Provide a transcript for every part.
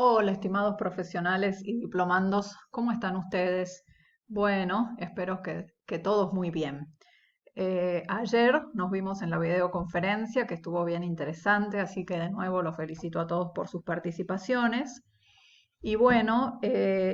Hola, estimados profesionales y diplomandos, ¿cómo están ustedes? Bueno, espero que todos muy bien. Ayer nos vimos en la videoconferencia que estuvo bien interesante, así que de nuevo los felicito a todos por sus participaciones. Y bueno,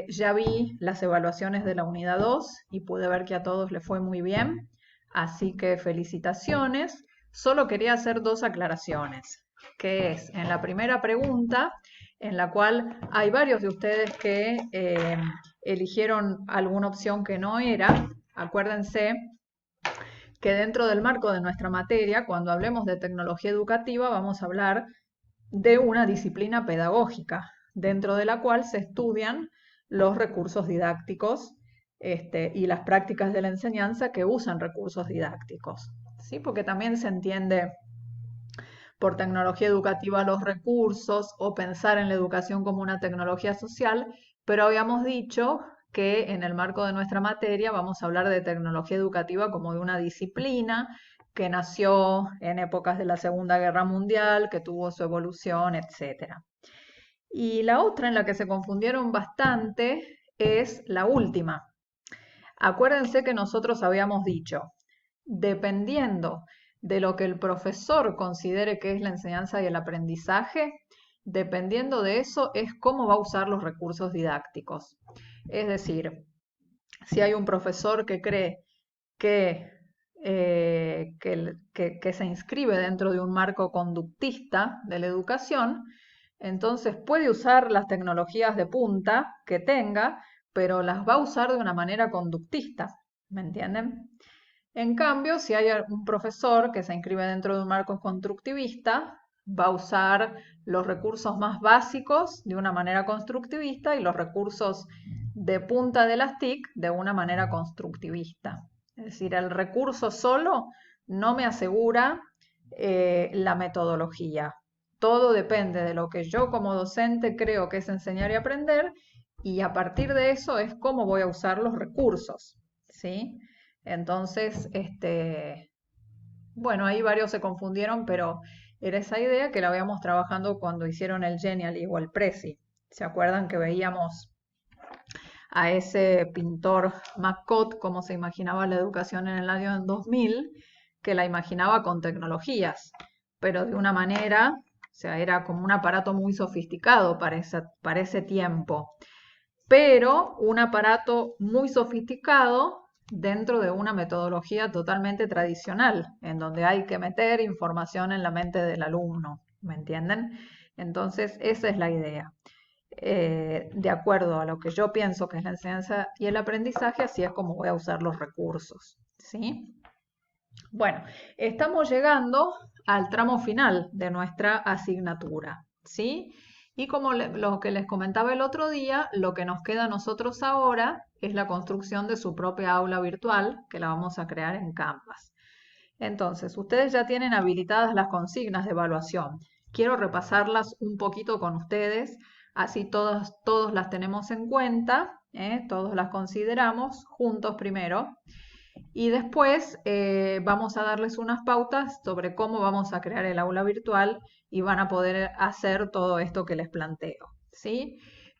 ya vi las evaluaciones de la unidad 2 y pude ver que a todos les fue muy bien, así que felicitaciones. Solo quería hacer dos aclaraciones, que es en la primera pregunta, en la cual hay varios de ustedes que eligieron alguna opción que no era. Acuérdense que dentro del marco de nuestra materia, cuando hablemos de tecnología educativa, vamos a hablar de una disciplina pedagógica, dentro de la cual se estudian los recursos didácticos y las prácticas de la enseñanza que usan recursos didácticos. ¿Sí? Porque también se entiende por tecnología educativa los recursos o pensar en la educación como una tecnología social, pero habíamos dicho que en el marco de nuestra materia vamos a hablar de tecnología educativa como de una disciplina que nació en épocas de la Segunda Guerra Mundial, que tuvo su evolución, etcétera. Y la otra en la que se confundieron bastante es la última. Acuérdense que nosotros habíamos dicho, dependiendo de lo que el profesor considere que es la enseñanza y el aprendizaje, dependiendo de eso es cómo va a usar los recursos didácticos. Es decir, si hay un profesor que cree que, que se inscribe dentro de un marco conductista de la educación, entonces puede usar las tecnologías de punta que tenga, pero las va a usar de una manera conductista, ¿me entienden? En cambio, si hay un profesor que se inscribe dentro de un marco constructivista, va a usar los recursos más básicos de una manera constructivista y los recursos de punta de las TIC de una manera constructivista. Es decir, el recurso solo no me asegura la metodología. Todo depende de lo que yo como docente creo que es enseñar y aprender, y a partir de eso es cómo voy a usar los recursos, ¿sí? Entonces, bueno, ahí varios se confundieron, pero era esa idea que la habíamos trabajando cuando hicieron el Genially o el Prezi. ¿Se acuerdan que veíamos a ese pintor McCott cómo se imaginaba la educación en el año 2000, que la imaginaba con tecnologías, pero de una manera, o sea, era como un aparato muy sofisticado para ese tiempo, pero un aparato muy sofisticado dentro de una metodología totalmente tradicional, en donde hay que meter información en la mente del alumno, ¿me entienden? Entonces, esa es la idea. De acuerdo a lo que yo pienso que es la enseñanza y el aprendizaje, así es como voy a usar los recursos, ¿sí? Bueno, estamos llegando al tramo final de nuestra asignatura, ¿sí? Y como lo que les comentaba el otro día, lo que nos queda a nosotros ahora es la construcción de su propia aula virtual, que la vamos a crear en Canvas. Entonces, ustedes ya tienen habilitadas las consignas de evaluación. Quiero repasarlas un poquito con ustedes, así todos las tenemos en cuenta, todos las consideramos juntos primero. Y después vamos a darles unas pautas sobre cómo vamos a crear el aula virtual y van a poder hacer todo esto que les planteo, ¿sí?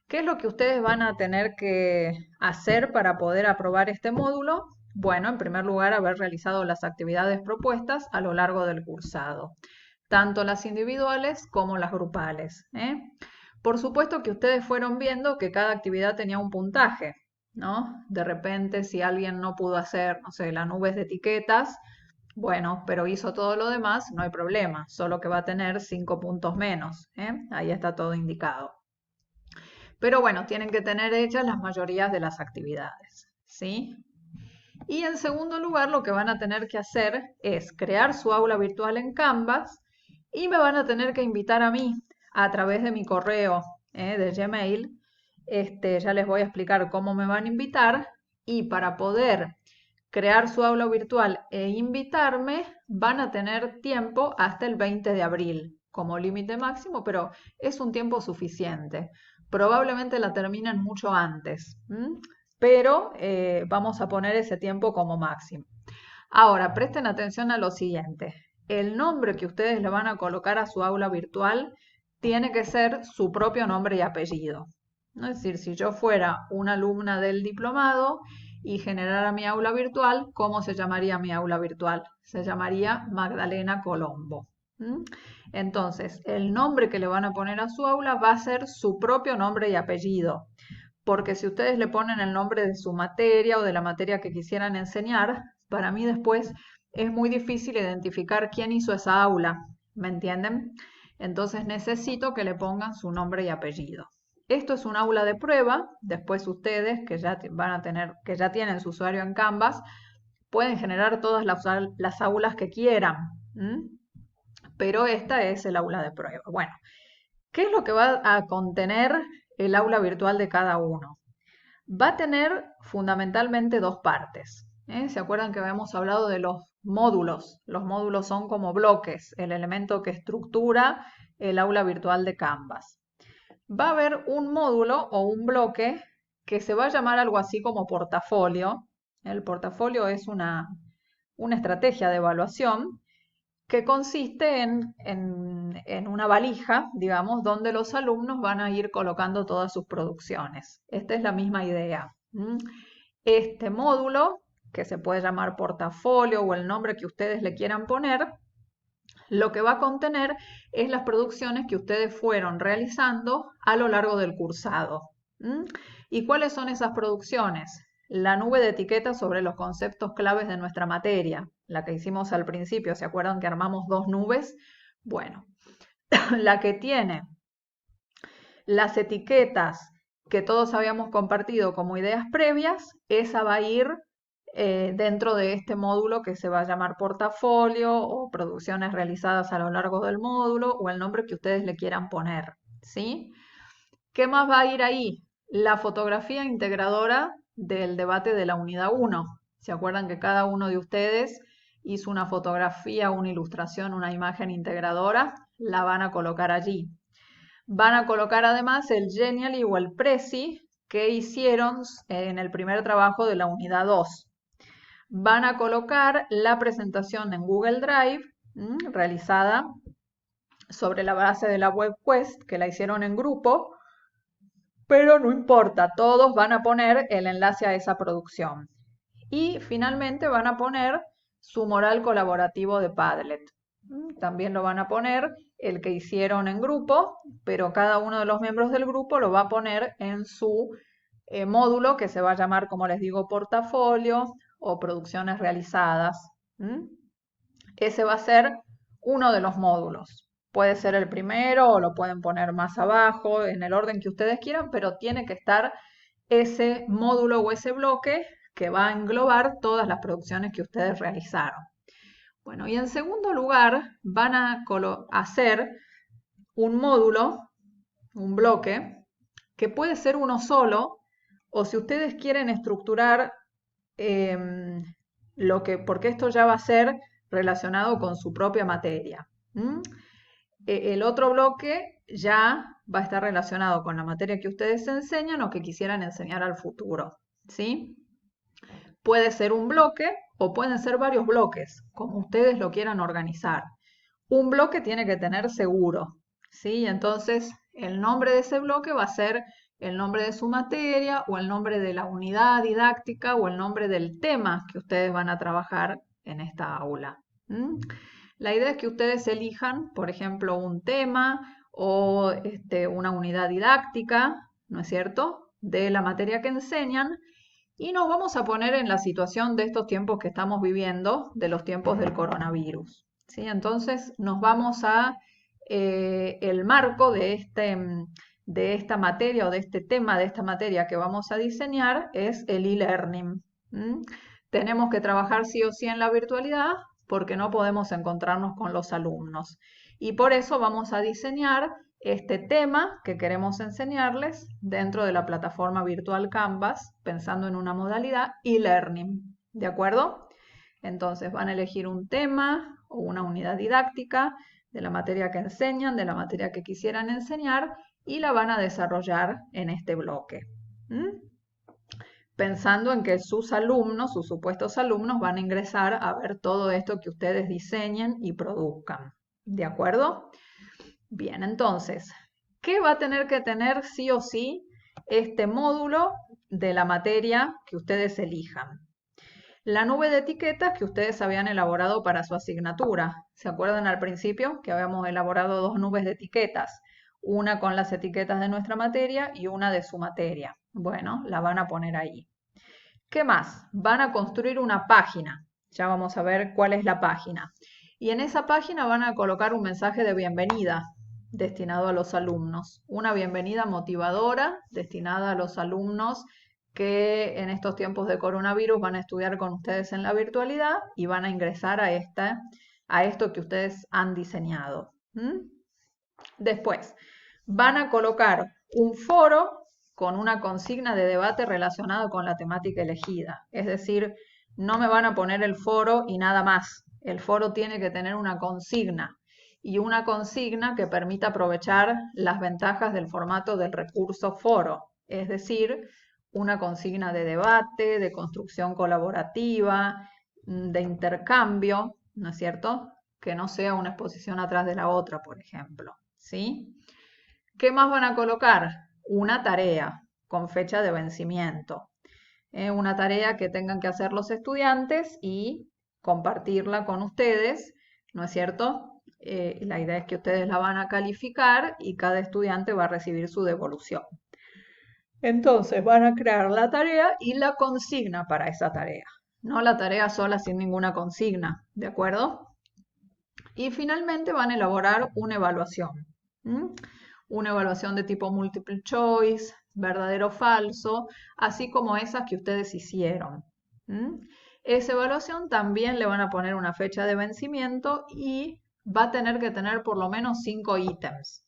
¿Qué es lo que ustedes van a tener que hacer para poder aprobar este módulo? Bueno, en primer lugar, haber realizado las actividades propuestas a lo largo del cursado, tanto las individuales como las grupales, ¿eh? Por supuesto que ustedes fueron viendo que cada actividad tenía un puntaje, ¿no? De repente, si alguien no pudo hacer, no sé, las nubes de etiquetas, bueno, pero hizo todo lo demás, no hay problema, solo que va a tener 5 puntos menos, ¿eh? Ahí está todo indicado. Pero bueno, tienen que tener hechas las mayorías de las actividades, ¿sí? Y en segundo lugar, lo que van a tener que hacer es crear su aula virtual en Canvas y me van a tener que invitar a mí a través de mi correo de Gmail. Ya les voy a explicar cómo me van a invitar y para poder crear su aula virtual e invitarme van a tener tiempo hasta el 20 de abril como límite máximo, pero es un tiempo suficiente. Probablemente la terminen mucho antes, pero vamos a poner ese tiempo como máximo. Ahora, presten atención a lo siguiente. El nombre que ustedes le van a colocar a su aula virtual tiene que ser su propio nombre y apellido. ¿No? Es decir, si yo fuera una alumna del diplomado y generara mi aula virtual, ¿cómo se llamaría mi aula virtual? Se llamaría Magdalena Colombo. ¿Mm? Entonces, el nombre que le van a poner a su aula va a ser su propio nombre y apellido, porque si ustedes le ponen el nombre de su materia o de la materia que quisieran enseñar, para mí después es muy difícil identificar quién hizo esa aula, ¿me entienden? Entonces necesito que le pongan su nombre y apellido. Esto es un aula de prueba, después ustedes que ya van a tener, que ya tienen su usuario en Canvas, pueden generar todas las aulas que quieran, ¿m? Pero esta es el aula de prueba. Bueno, ¿qué es lo que va a contener el aula virtual de cada uno? Va a tener fundamentalmente dos partes. ¿Se acuerdan que habíamos hablado de los módulos? Los módulos son como bloques, el elemento que estructura el aula virtual de Canvas. Va a haber un módulo o un bloque que se va a llamar algo así como portafolio. El portafolio es una estrategia de evaluación que consiste en una valija, digamos, donde los alumnos van a ir colocando todas sus producciones. Esta es la misma idea. Este módulo, que se puede llamar portafolio o el nombre que ustedes le quieran poner, lo que va a contener es las producciones que ustedes fueron realizando a lo largo del cursado. ¿Y cuáles son esas producciones? La nube de etiquetas sobre los conceptos claves de nuestra materia, la que hicimos al principio. ¿Se acuerdan que armamos dos nubes? Bueno, la que tiene las etiquetas que todos habíamos compartido como ideas previas, esa va a ir dentro de este módulo que se va a llamar portafolio o producciones realizadas a lo largo del módulo o el nombre que ustedes le quieran poner, ¿sí? ¿Qué más va a ir ahí? La fotografía integradora del debate de la unidad 1. ¿Se acuerdan que cada uno de ustedes hizo una fotografía, una ilustración, una imagen integradora? La van a colocar allí. Van a colocar además el Genially o el Prezi que hicieron en el primer trabajo de la unidad 2. Van a colocar la presentación en Google Drive realizada sobre la base de la WebQuest que la hicieron en grupo, pero no importa, todos van a poner el enlace a esa producción. Y finalmente van a poner su mural colaborativo de Padlet. También lo van a poner el que hicieron en grupo, pero cada uno de los miembros del grupo lo va a poner en su módulo que se va a llamar, como les digo, portafolio o producciones realizadas. Ese va a ser uno de los módulos. Puede ser el primero o lo pueden poner más abajo, en el orden que ustedes quieran, pero tiene que estar ese módulo o ese bloque que va a englobar todas las producciones que ustedes realizaron. Bueno, y en segundo lugar van a hacer un módulo, un bloque, que puede ser uno solo, o si ustedes quieren estructurar porque esto ya va a ser relacionado con su propia materia. El otro bloque ya va a estar relacionado con la materia que ustedes enseñan o que quisieran enseñar al futuro, ¿sí? Puede ser un bloque o pueden ser varios bloques, como ustedes lo quieran organizar. Un bloque tiene que tener seguro, ¿sí? Entonces, el nombre de ese bloque va a ser el nombre de su materia o el nombre de la unidad didáctica o el nombre del tema que ustedes van a trabajar en esta aula. La idea es que ustedes elijan, por ejemplo, un tema o una unidad didáctica, ¿no es cierto?, de la materia que enseñan. Y nos vamos a poner en la situación de estos tiempos que estamos viviendo, de los tiempos del coronavirus, ¿sí? Entonces nos vamos a el marco de esta materia o de este tema de esta materia que vamos a diseñar es el e-learning. Tenemos que trabajar sí o sí en la virtualidad porque no podemos encontrarnos con los alumnos. Y por eso vamos a diseñar este tema que queremos enseñarles dentro de la plataforma virtual Canvas, pensando en una modalidad e-learning, ¿de acuerdo? Entonces van a elegir un tema o una unidad didáctica de la materia que enseñan, de la materia que quisieran enseñar y la van a desarrollar en este bloque. Pensando en que sus alumnos, sus supuestos alumnos, van a ingresar a ver todo esto que ustedes diseñen y produzcan, ¿de acuerdo? Bien, entonces, ¿Qué va a tener que tener sí o sí este módulo de la materia que ustedes elijan? La nube de etiquetas que ustedes habían elaborado para su asignatura. ¿Se acuerdan al principio que habíamos elaborado dos nubes de etiquetas? Una con las etiquetas de nuestra materia y una de su materia. Bueno, la van a poner ahí. ¿Qué más? Van a construir una página. Ya vamos a ver cuál es la página. Y en esa página van a colocar un mensaje de bienvenida destinado a los alumnos. Una bienvenida motivadora destinada a los alumnos que en estos tiempos de coronavirus van a estudiar con ustedes en la virtualidad y van a ingresar a esto que ustedes han diseñado. Después, van a colocar un foro con una consigna de debate relacionado con la temática elegida. Es decir, no me van a poner el foro y nada más. El foro tiene que tener una consigna y una consigna que permita aprovechar las ventajas del formato del recurso foro. Es decir, una consigna de debate, de construcción colaborativa, de intercambio, ¿no es cierto? Que no sea una exposición atrás de la otra, por ejemplo. ¿Sí? ¿Qué más van a colocar? Una tarea con fecha de vencimiento. Una tarea que tengan que hacer los estudiantes y compartirla con ustedes, ¿no es cierto? La idea es que ustedes la van a calificar y cada estudiante va a recibir su devolución. Entonces van a crear la tarea y la consigna para esa tarea. No la tarea sola sin ninguna consigna, ¿de acuerdo? Y finalmente van a elaborar una evaluación. Una evaluación de tipo multiple choice, verdadero o falso, así como esas que ustedes hicieron. Esa evaluación también le van a poner una fecha de vencimiento y va a tener que tener por lo menos 5 ítems.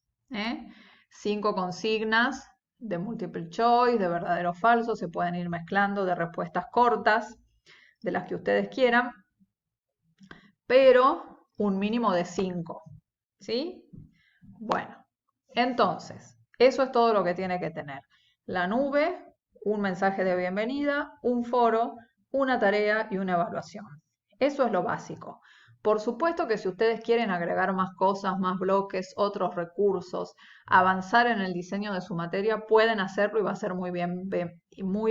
5 consignas de multiple choice, de verdadero o falso, se pueden ir mezclando de respuestas cortas, de las que ustedes quieran, pero un mínimo de 5. ¿Sí? Bueno, entonces, eso es todo lo que tiene que tener. La nube, un mensaje de bienvenida, un foro, una tarea y una evaluación. Eso es lo básico. Por supuesto que si ustedes quieren agregar más cosas, más bloques, otros recursos, avanzar en el diseño de su materia, pueden hacerlo y va a ser muy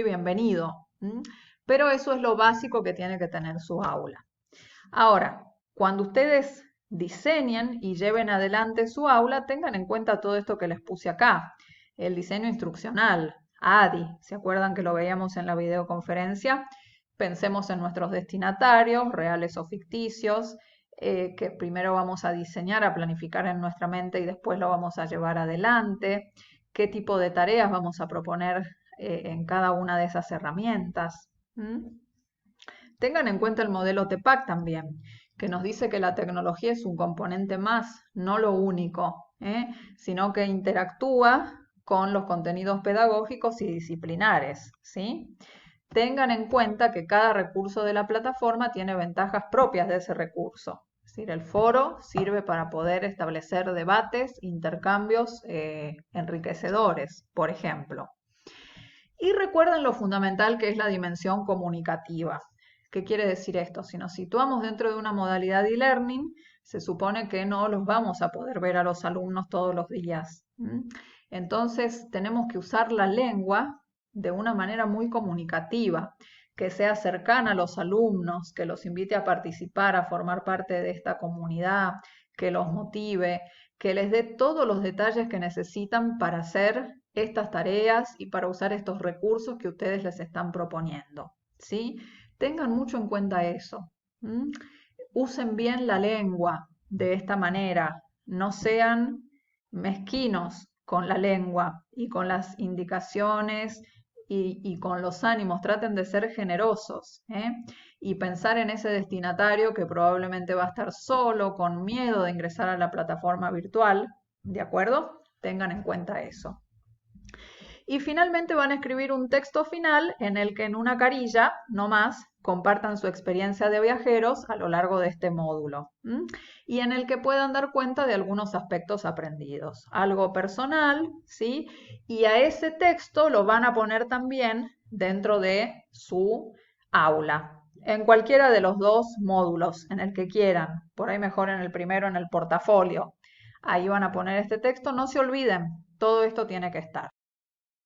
bienvenido. Pero eso es lo básico que tiene que tener su aula. Ahora, cuando ustedes diseñen y lleven adelante su aula, tengan en cuenta todo esto que les puse acá. El diseño instruccional, ADI, ¿se acuerdan que lo veíamos en la videoconferencia? Pensemos en nuestros destinatarios, reales o ficticios, que primero vamos a diseñar, a planificar en nuestra mente y después lo vamos a llevar adelante. ¿Qué tipo de tareas vamos a proponer en cada una de esas herramientas? Tengan en cuenta el modelo TEPAC también, que nos dice que la tecnología es un componente más, no lo único, sino que interactúa con los contenidos pedagógicos y disciplinares, ¿sí? Tengan en cuenta que cada recurso de la plataforma tiene ventajas propias de ese recurso. Es decir, el foro sirve para poder establecer debates, intercambios enriquecedores, por ejemplo. Y recuerden lo fundamental que es la dimensión comunicativa. ¿Qué quiere decir esto? Si nos situamos dentro de una modalidad de e-learning, se supone que no los vamos a poder ver a los alumnos todos los días. Entonces, tenemos que usar la lengua de una manera muy comunicativa, que sea cercana a los alumnos, que los invite a participar, a formar parte de esta comunidad, que los motive, que les dé todos los detalles que necesitan para hacer estas tareas y para usar estos recursos que ustedes les están proponiendo, ¿sí? Tengan mucho en cuenta eso. Usen bien la lengua de esta manera. No sean mezquinos con la lengua y con las indicaciones y con los ánimos. Traten de ser generosos y pensar en ese destinatario que probablemente va a estar solo, con miedo de ingresar a la plataforma virtual. ¿De acuerdo? Tengan en cuenta eso. Y finalmente van a escribir un texto final en el que en una carilla, no más, compartan su experiencia de viajeros a lo largo de este módulo y en el que puedan dar cuenta de algunos aspectos aprendidos. Algo personal, ¿sí? Y a ese texto lo van a poner también dentro de su aula, en cualquiera de los dos módulos, en el que quieran. Por ahí mejor en el primero, en el portafolio. Ahí van a poner este texto. No se olviden, todo esto tiene que estar.